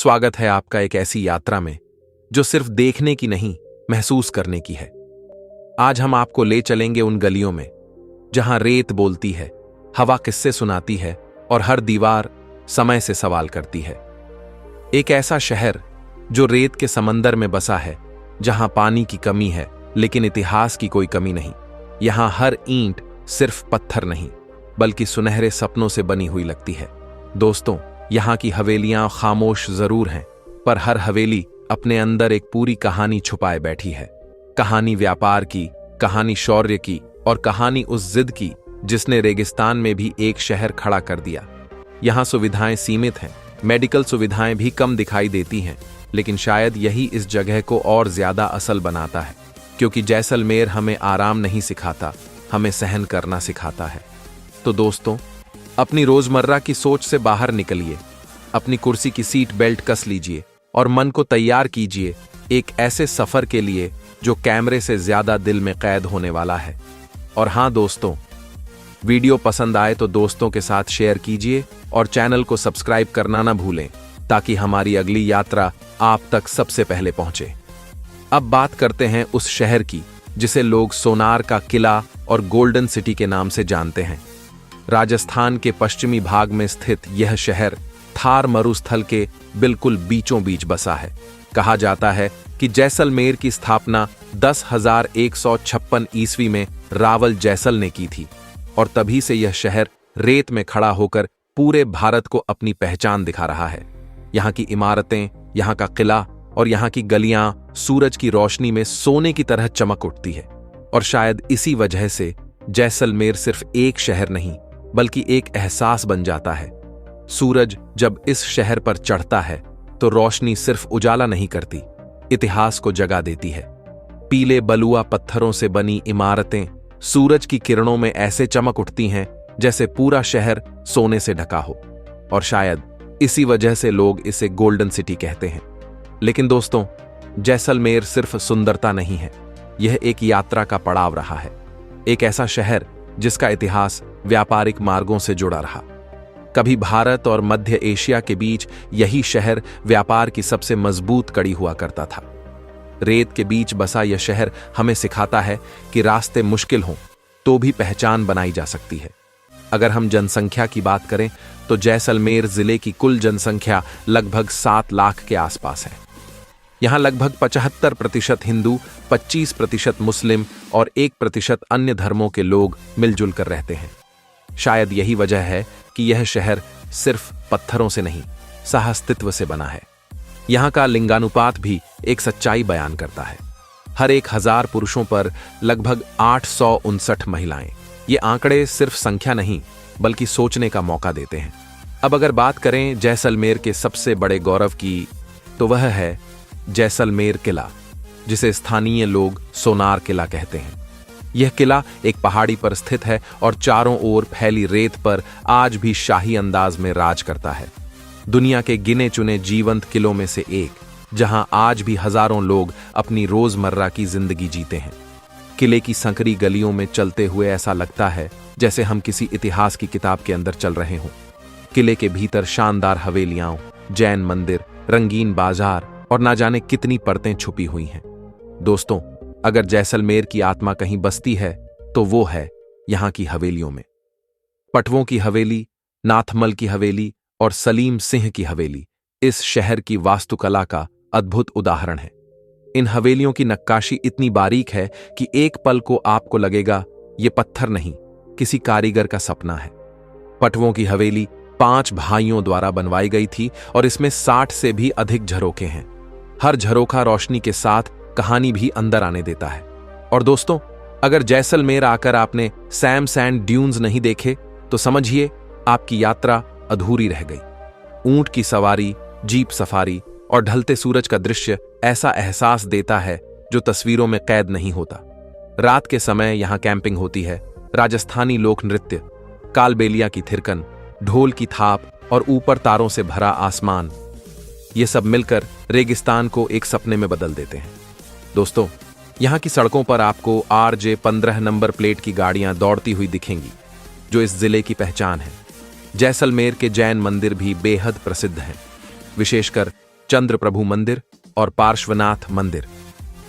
स्वागत है आपका एक ऐसी यात्रा में जो सिर्फ देखने की नहीं, महसूस करने की है। आज हम आपको ले चलेंगे उन गलियों में जहां रेत बोलती है, हवा किस्से सुनाती है और हर दीवार समय से सवाल करती है। एक ऐसा शहर जो रेत के समंदर में बसा है, जहां पानी की कमी है लेकिन इतिहास की कोई कमी नहीं। यहां हर ईंट सिर्फ पत्थर नहीं बल्कि सुनहरे सपनों से बनी हुई लगती है। दोस्तों, यहां की हवेलियां खामोश जरूर हैं, पर हर हवेली अपने अंदर एक पूरी कहानी छुपाए बैठी है। कहानी व्यापार की, कहानी शौर्य की और कहानी उस जिद की जिसने रेगिस्तान में भी एक शहर खड़ा कर दिया। यहां सुविधाएं सीमित हैं, मेडिकल सुविधाएं भी कम दिखाई देती हैं, लेकिन शायद यही इस जगह को और ज्यादा असल बनाता है, क्योंकि जैसलमेर हमें आराम नहीं सिखाता, हमें सहन करना सिखाता है। तो दोस्तों, अपनी रोजमर्रा की सोच से बाहर निकलिए, अपनी कुर्सी की सीट बेल्ट कस लीजिए और मन को तैयार कीजिए एक ऐसे सफर के लिए जो कैमरे से ज्यादा दिल में कैद होने वाला है। और हां दोस्तों, वीडियो पसंद आए तो दोस्तों के साथ शेयर कीजिए और चैनल को सब्सक्राइब करना ना भूलें, ताकि हमारी अगली यात्रा आप तक सबसे पहले पहुंचे। अब बात करते हैं उस शहर की जिसे लोग सोनार का किला और गोल्डन सिटी के नाम से जानते हैं। राजस्थान के पश्चिमी भाग में स्थित यह शहर थार मरुस्थल के बिल्कुल बीचों बीच बसा है। कहा जाता है कि जैसलमेर की स्थापना 10,156 ईस्वी में रावल जैसल ने की थी और तभी से यह शहर रेत में खड़ा होकर पूरे भारत को अपनी पहचान दिखा रहा है। यहाँ की इमारतें, यहाँ का किला और यहाँ की गलियां सूरज की रोशनी में सोने की तरह चमक उठती है। और शायद इसी वजह से जैसलमेर सिर्फ एक शहर नहीं बल्कि एक एहसास बन जाता है। सूरज जब इस शहर पर चढ़ता है तो रोशनी सिर्फ उजाला नहीं करती, इतिहास को जगा देती है। पीले बलुआ पत्थरों से बनी इमारतें सूरज की किरणों में ऐसे चमक उठती हैं जैसे पूरा शहर सोने से ढका हो। और शायद इसी वजह से लोग इसे गोल्डन सिटी कहते हैं। लेकिन दोस्तों, जैसलमेर सिर्फ सुंदरता नहीं है, यह एक यात्रा का पड़ाव रहा है। एक ऐसा शहर जिसका इतिहास व्यापारिक मार्गों से जुड़ा रहा। कभी भारत और मध्य एशिया के बीच यही शहर व्यापार की सबसे मजबूत कड़ी हुआ करता था। रेत के बीच बसा यह शहर हमें सिखाता है कि रास्ते मुश्किल हों तो भी पहचान बनाई जा सकती है। अगर हम जनसंख्या की बात करें तो जैसलमेर जिले की कुल जनसंख्या लगभग 7 लाख के आसपास है। यहां लगभग 75% हिंदू, 25% मुस्लिम और 1% अन्य धर्मों के लोग मिलजुल कर रहते हैं। शायद यही वजह है कि यह शहर सिर्फ पत्थरों से नहीं, सहअस्तित्व से बना है। यहां का लिंगानुपात भी एक सच्चाई बयान करता है। हर 1000 पुरुषों पर लगभग 859 महिलाएं। ये आंकड़े सिर्फ संख्या नहीं बल्कि सोचने का मौका देते हैं। अब अगर बात करें जैसलमेर के सबसे बड़े गौरव की, तो वह है जैसलमेर किला, जिसे स्थानीय लोग सोनार किला कहते हैं। यह किला एक पहाड़ी पर स्थित है और चारों ओर फैली रेत पर आज भी शाही अंदाज में राज करता है। दुनिया के गिने चुने जीवंत किलों में से एक, जहां आज भी हजारों लोग अपनी रोजमर्रा की जिंदगी जीते हैं। किले की संकरी गलियों में चलते हुए ऐसा लगता है जैसे हम किसी इतिहास की किताब के अंदर चल रहे हों। किले के भीतर शानदार हवेलियां, जैन मंदिर, रंगीन बाजार और ना जाने कितनी परतें छुपी हुई हैं। दोस्तों, अगर जैसलमेर की आत्मा कहीं बसती है तो वो है यहां की हवेलियों में। पटवों की हवेली, नाथमल की हवेली और सलीम सिंह की हवेली इस शहर की वास्तुकला का अद्भुत उदाहरण है। इन हवेलियों की नक्काशी इतनी बारीक है कि एक पल को आपको लगेगा ये पत्थर नहीं, किसी कारीगर का सपना है। पटवों की हवेली 5 भाइयों द्वारा बनवाई गई थी और इसमें 60 से भी अधिक झरोखे हैं। हर झरोखा रोशनी के साथ कहानी भी अंदर आने देता है। और दोस्तों, अगर जैसलमेर आकर आपने सैम सैंड ड्यून्स नहीं देखे तो समझिए आपकी यात्रा अधूरी रह गई। ऊंट की सवारी, जीप सफारी और ढलते सूरज का दृश्य ऐसा एहसास देता है जो तस्वीरों में कैद नहीं होता। रात के समय यहां कैंपिंग होती है। राजस्थानी लोक नृत्य, कालबेलिया की थिरकन, ढोल की थाप और ऊपर तारों से भरा आसमान, ये सब मिलकर रेगिस्तान को एक सपने में बदल देते हैं। दोस्तों, यहां की सड़कों पर आपको RJ 15 नंबर प्लेट की गाड़ियां दौड़ती हुई दिखेंगी, जो इस जिले की पहचान है। जैसलमेर के जैन मंदिर भी बेहद प्रसिद्ध हैं, विशेषकर चंद्रप्रभु मंदिर और पार्श्वनाथ मंदिर।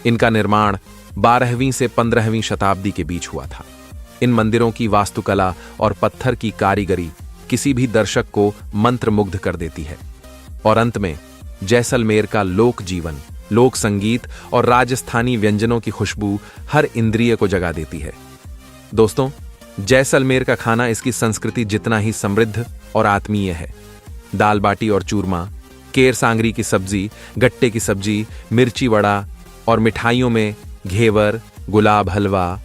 इनका निर्माण 12वीं से 15वीं शताब्दी के बीच हुआ था। इन मंदिरों की वास्तुकला और पत्थर की कारीगरी किसी भी दर्शक को मंत्रमुग्ध कर देती है। और अंत में जैसलमेर का लोक जीवन, लोक संगीत और राजस्थानी व्यंजनों की खुशबू हर इंद्रिय को जगा देती है। दोस्तों, जैसलमेर का खाना इसकी संस्कृति जितना ही समृद्ध और आत्मीय है। दाल बाटी और चूरमा, केर सांगरी की सब्जी, गट्टे की सब्जी, मिर्ची वड़ा और मिठाइयों में घेवर, गुलाब हलवा,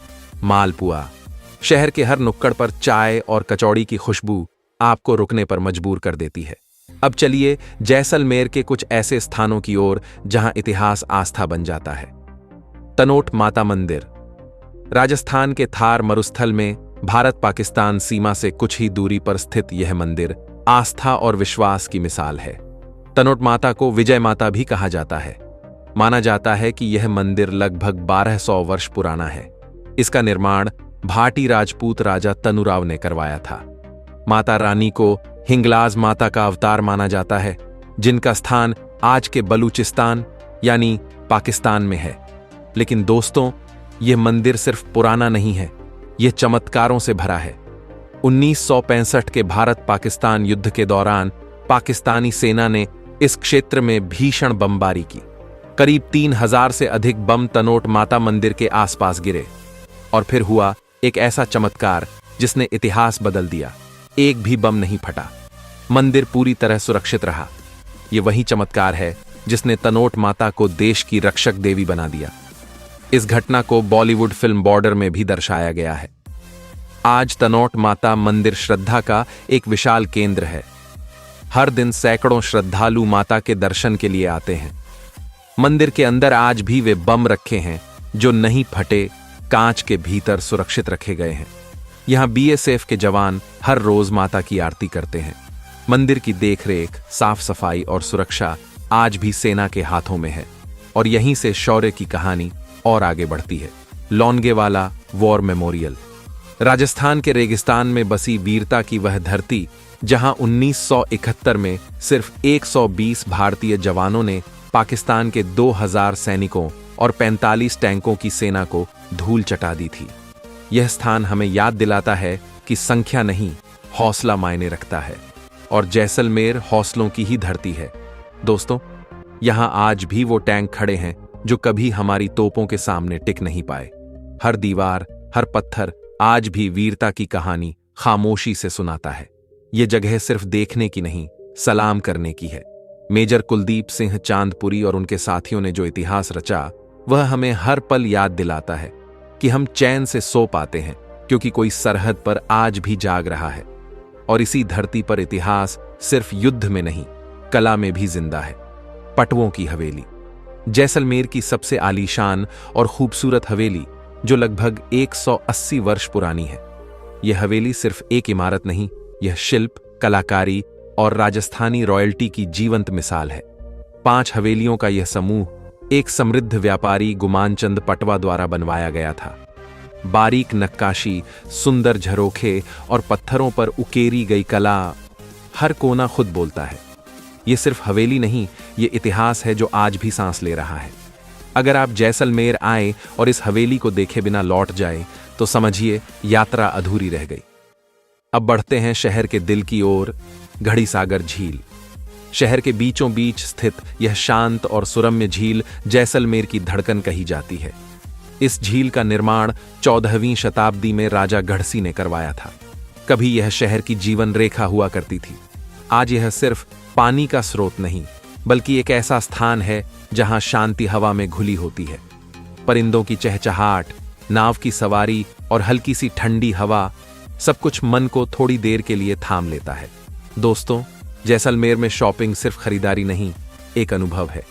मालपुआ। शहर के हर नुक्कड़ पर चाय और कचौड़ी की खुशबू आपको रुकने पर मजबूर कर देती है। अब चलिए जैसलमेर के कुछ ऐसे स्थानों की ओर जहां इतिहास आस्था बन जाता है। तनोट माता मंदिर। राजस्थान के थार मरुस्थल में भारत पाकिस्तान सीमा से कुछ ही दूरी पर स्थित यह मंदिर आस्था और विश्वास की मिसाल है। तनोट माता को विजय माता भी कहा जाता है। माना जाता है कि यह मंदिर लगभग 1200 वर्ष पुराना है। इसका निर्माण भाटी राजपूत राजा तनुराव ने करवाया था। माता रानी को हिंगलाज माता का अवतार माना जाता है, जिनका स्थान आज के बलूचिस्तान यानी पाकिस्तान में है। लेकिन दोस्तों, यह मंदिर सिर्फ पुराना नहीं है, यह चमत्कारों से भरा है। 1965 के भारत पाकिस्तान युद्ध के दौरान पाकिस्तानी सेना ने इस क्षेत्र में भीषण बमबारी की। करीब 3000 से अधिक बम तनोट माता मंदिर के आसपास गिरे और फिर हुआ एक ऐसा चमत्कार जिसने इतिहास बदल दिया। एक भी बम नहीं फटा, मंदिर पूरी तरह सुरक्षित रहा। यह वही चमत्कार है जिसने तनोट माता को देश की रक्षक देवी बना दिया। इस घटना को बॉलीवुड फिल्म बॉर्डर में भी दर्शाया गया है। आज तनोट माता मंदिर श्रद्धा का एक विशाल केंद्र है। हर दिन सैकड़ों श्रद्धालु माता के दर्शन के लिए आते हैं। मंदिर के अंदर आज भी वे बम रखे हैं जो नहीं फटे, कांच के भीतर सुरक्षित रखे गए हैं। यहां बीएसएफ के जवान हर रोज माता की आरती करते हैं। मंदिर की देखरेख, साफ सफाई और सुरक्षा आज भी सेना के हाथों में है और यहीं से शौर्य की कहानी और आगे बढ़ती है। Longewala war memorial. राजस्थान के रेगिस्तान में बसी वीरता की वह धरती जहां 1971 में सिर्फ 120 भारतीय जवानों ने पाकिस्तान के 2000 सैनिकों और 45 टैंकों की सेना को धूल चटा दी थी। यह स्थान हमें याद दिलाता है कि संख्या नहीं, हौसला मायने रखता है और जैसलमेर हौसलों की ही धरती है। दोस्तों, यहां आज भी वो टैंक खड़े हैं जो कभी हमारी तोपों के सामने टिक नहीं पाए। हर दीवार, हर पत्थर आज भी वीरता की कहानी खामोशी से सुनाता है। ये जगह सिर्फ देखने की नहीं, सलाम करने की है। मेजर कुलदीप सिंह चांदपुरी और उनके साथियों ने जो इतिहास रचा, वह हमें हर पल याद दिलाता है कि हम चैन से सो पाते हैं क्योंकि कोई सरहद पर आज भी जाग रहा है। और इसी धरती पर इतिहास सिर्फ युद्ध में नहीं, कला में भी जिंदा है। पटवों की हवेली। जैसलमेर की सबसे आलीशान और खूबसूरत हवेली जो लगभग 180 वर्ष पुरानी है। यह हवेली सिर्फ एक इमारत नहीं, यह शिल्प, कलाकारी और राजस्थानी रॉयल्टी की जीवंत मिसाल है। 5 हवेलियों का यह समूह एक समृद्ध व्यापारी गुमानचंद पटवा द्वारा बनवाया गया था। बारीक नक्काशी, सुंदर झरोखे और पत्थरों पर उकेरी गई कला, हर कोना खुद बोलता है। यह सिर्फ हवेली नहीं, यह इतिहास है जो आज भी सांस ले रहा है। अगर आप जैसलमेर आए और इस हवेली को देखे बिना लौट जाए तो समझिए यात्रा अधूरी रह गई। अब बढ़ते हैं शहर के दिल की ओर, घड़ीसागर झील। शहर के बीचों बीच स्थित यह शांत और सुरम्य झील जैसलमेर की धड़कन कही जाती है। इस झील का निर्माण 14वीं शताब्दी में राजा गढ़सी ने करवाया था। कभी यह शहर की जीवन रेखा हुआ करती थी। आज यह सिर्फ पानी का स्रोत नहीं, बल्कि एक ऐसा स्थान है जहां शांति हवा में घुली होती है। परिंदों की चहचहाट, नाव की सवारी और हल्की सी ठंडी हवा, सब कुछ मन को थोड़ी देर के लिए थाम लेता है। दोस्तों, जैसलमेर में शॉपिंग सिर्फ खरीदारी नहीं, एक अनुभव है।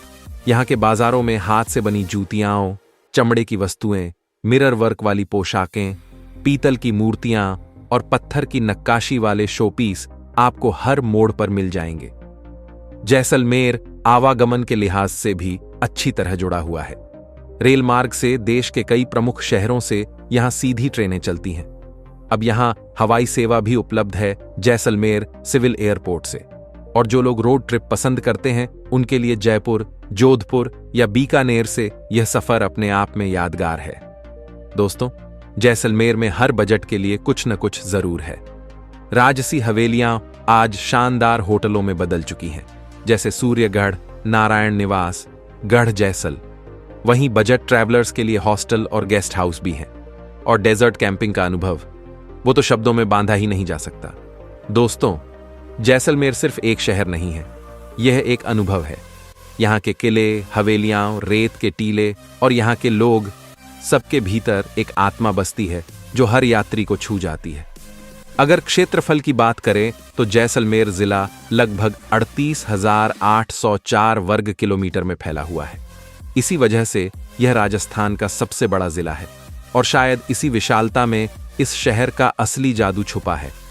यहाँ के बाजारों में हाथ से बनी जूतियां, चमड़े की वस्तुएं, मिरर वर्क वाली पोशाकें, पीतल की मूर्तियां और पत्थर की नक्काशी वाले शोपीस आपको हर मोड़ पर मिल जाएंगे। जैसलमेर आवागमन के लिहाज से भी अच्छी तरह जुड़ा हुआ है। रेल मार्ग से देश के कई प्रमुख शहरों से यहां सीधी ट्रेनें चलती हैं। अब यहां हवाई सेवा भी उपलब्ध है जैसलमेर सिविल एयरपोर्ट से। और जो लोग रोड ट्रिप पसंद करते हैं उनके लिए जयपुर, जोधपुर या बीकानेर से यह सफर अपने आप में यादगार है। दोस्तों, जैसलमेर में हर बजट के लिए कुछ न कुछ जरूर है। राजसी हवेलियां आज शानदार होटलों में बदल चुकी हैं, जैसे सूर्यगढ़, नारायण निवास, गढ़ जैसल। वहीं बजट ट्रैवलर्स के लिए हॉस्टल और गेस्ट हाउस भी हैं। और डेजर्ट कैंपिंग का अनुभव, वो तो शब्दों में बांधा ही नहीं जा सकता। दोस्तों, जैसलमेर सिर्फ एक शहर नहीं है, यह एक अनुभव है। यहाँ के किले, हवेलियां, रेत के टीले और यहाँ के लोग, सबके भीतर एक आत्मा बसती है जो हर यात्री को छू जाती है। अगर क्षेत्रफल की बात करें तो जैसलमेर जिला लगभग 38,804 वर्ग किलोमीटर में फैला हुआ है। इसी वजह से यह राजस्थान का सबसे बड़ा जिला है और शायद इसी विशालता में इस शहर का असली जादू छुपा है।